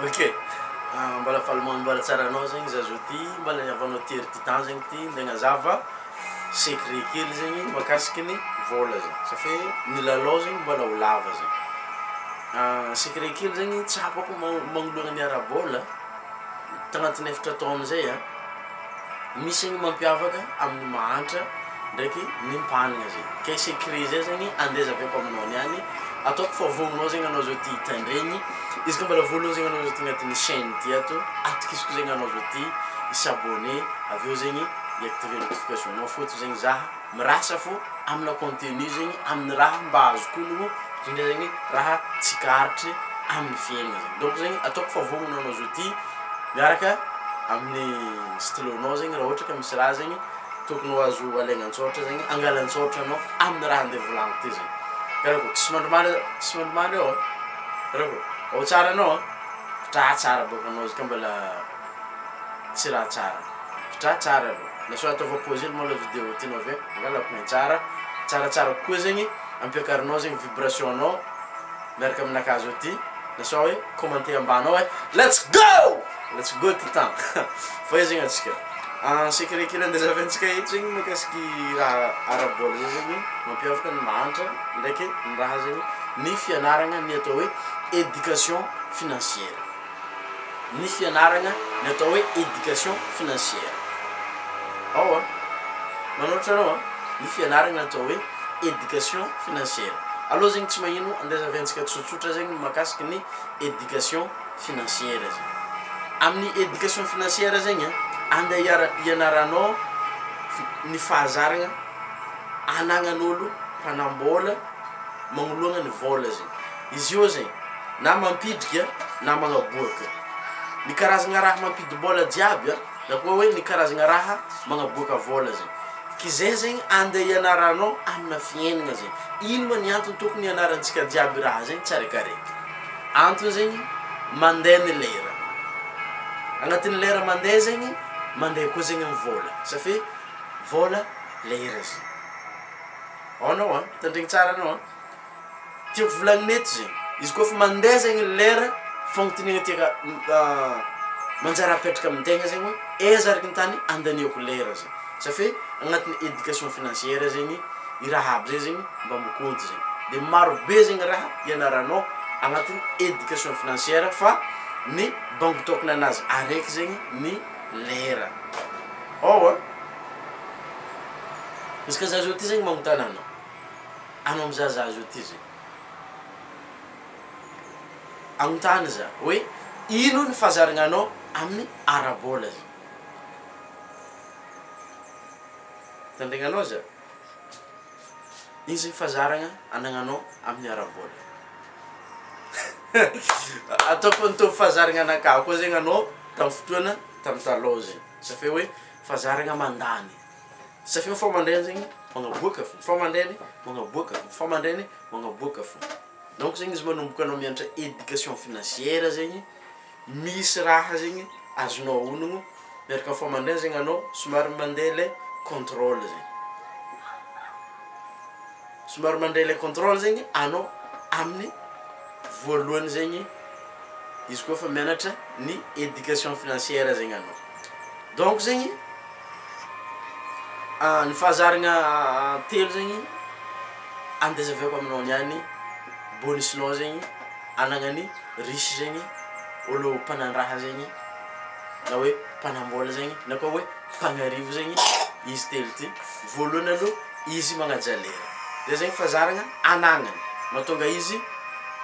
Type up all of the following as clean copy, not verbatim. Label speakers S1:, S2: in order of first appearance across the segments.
S1: Ok. Mbala fahalemana mbala tsara anao zegny zazo ty mbala niavanao tery ty temps zegny ty ndegnazava secret kely zegny mahakasiky ny vôla zegny satria ny lalao zegny mbala ho lava zegny. Secret kely zegny tsapako magnoloana ny ara-bôla tagnatin'ny efatra taona zay misy zegny mampiavaka amin'ny mahantra ndraiky ny mpanigna zegny. Ke secret zay zegny andezaveko aminao niany ataoko fa vognonao zegny anao zao ty tandregny izy ka mbala voalohany zegny anao zao ty agnatin'ny chaîne ty ato atokisiko zegny anao zao ty s'abonner aveo zegny i-activer notification nao foto zegny zaha mirasa fo amina contenu zegny amin'ny raha mba azoko honogno indrindra zegny raha tsy karitry amin'ny fiaignana zegny. Donc zegny ataoko fa vognona anao zao ty miaraka amin'ny stylo-nao zegny raha ohatra ka misy raha zegny tokony ho azo alaigna an-tsaotra zegny angala-tsaotra anao amin'ny raha andeha volagniko ty zegny. Karakôry tsy mandrimandry ao karakôry ao tsara anao pitraha tsara bôka anao izy ka mbala tsy raha tsara pitraha tsara aloha na soit ataova pause moa la vidéo tianao avy angalako ny tsaratsara kokoa zegny ampiakarinao zegny vibration anao miaraka aminakahy zao ty na soit hoe commenter ambany ao let's go ty temps fa io zegny atsika secret kely andezavantsika eto zegny mahakasiky raha ara-bôla zay zegny mampiavaka ny mahantra ndraiky ny raha zegny ny fianaragna ny atao hoe éducation financière. Ny fianaragna ny atao hoe éducation financière. Ao manoratra anao ny fianaragna atao hoe éducation financière. Aloha zegny tsy magnino andezavantsika tsotsotra zegny mahakasiky ny éducation financière zegny. Amin'ny éducation financière zegny andeha ianaranao ny fahazaragna anagnan'olo mpanambola magnoloana ny vôla zegny. Izy io zegny na mampidrika na magnaboaka ny karazagna raha mampidi-bôla jiaby na koa hoe ny karazagna raha magnaboaka vôla zegny. Kizay zegny andeha ianaranao amina fiaignana zegny. Ino ma ny antony tokony ianarantsika jiaby raha zegny tsarakaraiky. Antony zegny mandeha ny lera. Agnatin'ny lera mandeha zegny mandeha koa zegny amin'ny vôla satria vôla lera zegny. Ao anao tandregny tsara anao tiako volagnina eto zegny izy koa fa mandeha zegny lera fagnotaniagna tiaka manjary apetraka amintegna zegny hoe aiza araky ny tany andaniako lera zegny satria agnatin'ny éducation financière zegny i raha aby zay zegny mba mikonty zegny de marobe zegny raha ianaranao agnatin'ny éducation financière fa ny banque tokony anazy araiky zegny ny lera. Ao izy ka za zao ty zegny magnotany anao amizah za zao ty zegny agnontany za hoe ino ny fahazaragnanao amin'ny ara-bôla zegny. Tandregnanao za ino zegny fahazaragna anagnanao amin'ny ara-bôla. Ataoko nitovy fahazaragna anakahy koa zegny anao tamin'ny fotoana tamin'ny taloha zegny satria hoe fahazaragna mandany satria fa mandraigny zegny magnaboaka fo fa mandraigny magnaboaka fo fa mandraigny magnaboaka fo. Donc zegny izy manomboka anao mianatra éducation financière zegny misy raha zegny azonao honogno miaraka fa mandraigny zegny anao somary mandeha le contrôle zegny somary mandeha le contrôle zegny anao amin'ny voalohany zegny izy koa fa mianatra ny éducation financière zegny anao. Donc zegny ny fahazaragna telo zegny andezaveko aminao niany bonusinao zegny anagnany riche zegny olo mpanandraha zegny na hoe mpanambola zegny na koa hoe mpagnarivo zegny izy telo ty. Voalohany aloha izy magnaja lera zay zegny fahazaragna anagnany mahatonga izy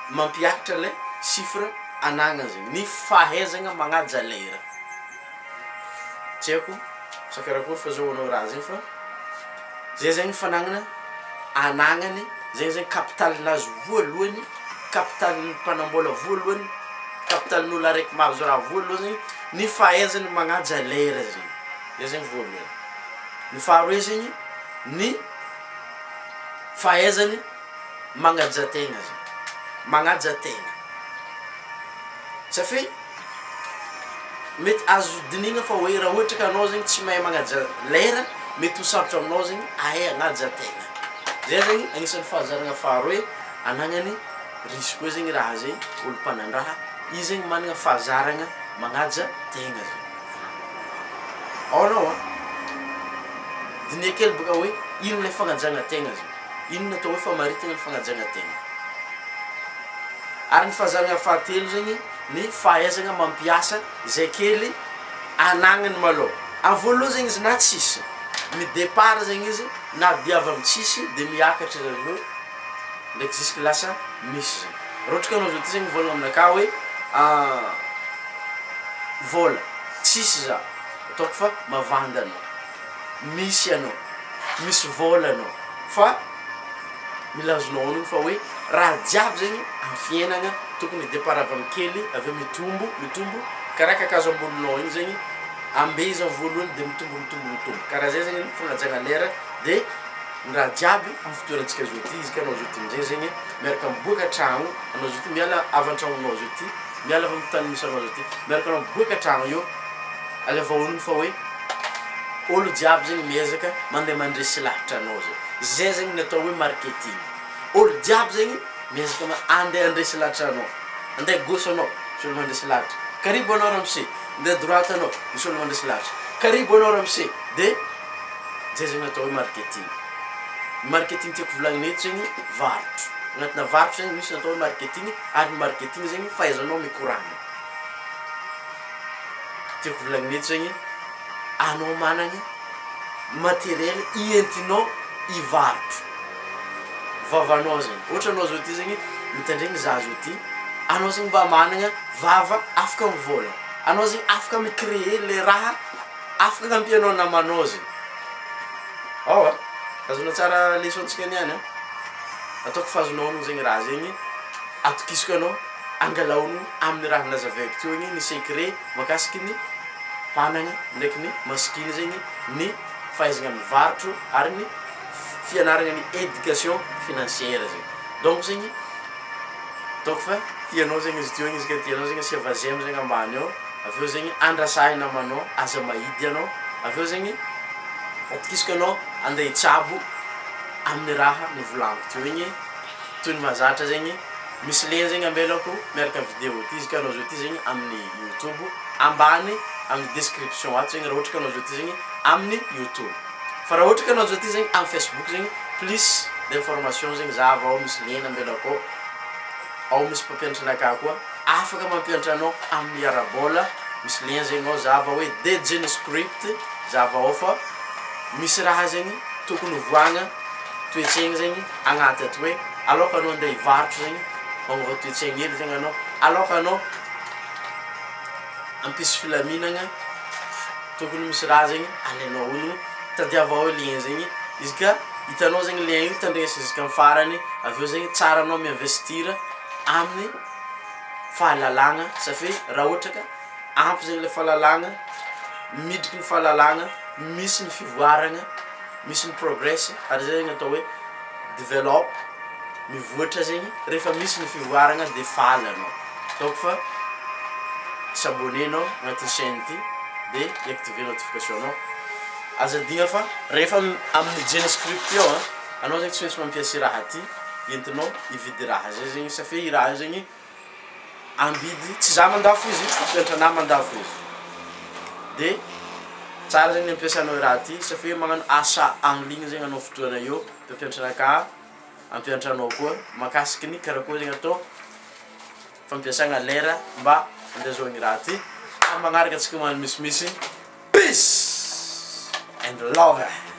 S1: mampiakatra le chiffre anagnany zegny ny fahaizagna magnaja lera. Tsy haiko sa karakory fa zao anao raha zegny fa zay zegny fanagnana anagnany zegny zegny capitalinazy voalohany capitalin'ny mpanambola voalohany capitalin'olo araiky mahazo raha voalohany zegny ny fahaizany magnaja lera zegny zay zegny voalohany. Ny faharoe zegny ny fahaizany magnaja tegna zegny magnaja tegna satria mety azo dinigna fa hoe raha ohatra ka anao zegny tsy mahay magnaja lera mety ho sarotra aminao zegny ahay agnaja tegna. Zay zegny agnisan'ny fahazaragna faharoe anagnany risy koa zegny raha zay olo mpanandraha izy zegny managna fahazaragna magnaja tegna zegny. Anao dinia kely boka hoe ino ilay fagnajana tegna zegny, ino natao hoe famaritana ny fagnajana tegna. Ary ny fahazaragna fahatelo zegny ny fahaizagna mampiasa zay kely anagnany malôha. Amin'ny voalohany zegny izy na tsisy midépart zegny izy na diavy amin'ny tsisy dia miakatra izy avy eo ndraiky jusque lasa misy zegny. Raha ohatra ka anao zao ty zegny volagna aminakà hoe vola tsisy za ataoko fa mavandy anao, misy anao, misy vola anao, fa mila azonao anao fa hoe raha jiaby zegny amin'ny fiainagna tokony départ avy amin'ny kely avy eo mitombo karaha kakazo amboninao igny zegny ambe izy amin'ny voalohany dia mitombo karaha zay zegny fagnajana lera dia ny raha jiaby amin'ny fitoerantsika zao ty izy ka anao zao ty amizay zegny miaraka miboaka tragno anao zao ty miala avy an-tragnonao zao ty miala avy amin'ny tany misy anao zao ty miaraka anao miboaka tragno io aleva honogno fa hoe olo jiaby zegny miezaka mandeha mandresy lahatra anao zay zegny natao hoe marketing. Olo jiaby zegny miezaka andeha andresy lahatra anao, andeha gauche anao misy olo mandresy lahatra, karibo anao ramose andeha droite anao misy olo mandresy lahatra, karibo anao ramose dia zay zegny natao hoe marketing. Marketing tiako volagnina eto zegny varotro, agnatina varotro zegny misy natao hoe marketing ary marketing zegny fahaizanao mikoragna. Tiako volagnina eto zegny anao managna matériel ientinao ivarotro vavanao zegny. Ohatra anao zao ty zegny mitandregny za zao ty, anao zegny mba managna vava afaka mivola, anao zegny afaka micréer le raha afaka kampianao namanao zegny. Azonao tsara leçon-tsika niany ataoko fahazonao honogno zegny raha zegny atokisiko anao angala honogno amin'ny raha nazavaiko teo igny ny secret mahakasiky ny mpanagna ndraiky ny masikiny zegny ny fahaizagna mivarotro ary ny fianaragna ny éducation financière zegny. Donc zegny ataoko fa tianao zegny izy teo igny izy ka tianao zegny asia vazemo zegny ambany ao avy eo zegny andrasahy namanao aza mahidy anao avy eo zegny atokisiko anao andeha hitsabo amin'ny raha nivolagniko teo igny toy ny mahazatra zegny misy lien zegny ambelako miaraka amin'ny vidéo ty izy ka anao zao ty zegny amin'ny YouTube ambany amin'ny description ato zegny raha ohatra ka anao zao ty zegny amin'ny YouTube. Fa raha ohatra ka anao zao ty zegny amin'ny Facebook zegny plus d'information zegny zava ao misy lien ambelako ao misy mpampianatra anakà koa afaka mampianatra anao amin'ny arabola misy lien zegny ao zava hoe DJ script zava ao fa misy raha zegny tokony voagna toetsaigny zegny agnaty ato hoe aloka anao andeha hivarotro zegny magnova toetsaigny hely zegny anao aloka anao ampisy filaminagna tokony misy raha zegny alainao honogno tadiava ao lien zegny izy ka hitanao zegny lien io tandregnasa izy ka amin'ny farany avy eo zegny tsara anao miinvestira amin'ny fahalalagna satria raha ohatra ka ampy zegny le fahalalagna midriky ny fahalalagna misy ny fivoaragna misy ny progress ary zay zegny atao hoe develop mivoatra zegny rehefa misy ny fivoaragna dia faly anao. Ataoko fa s'abonner-nao agnatin'ny chaîne ty dia iactiver notification anao azadigna fa rehefa amin'ny jeune script io anao zegny tsy maintsy mampiasa raha ty entinao hividy raha zay zegny satria i raha zegny ambidy tsy za mandafo izy mpiantranahy mandafo izy dia tsara zegny ampiasanao raha ty satria magnano asa en ligne zegny anao fotoana io mpianatra anakà ampianatranao koa mahakasiky ny karakory zegny atao fampiasagna lera mba andehazoagny raha ty magnaraka antsika mano misimisy peace and love.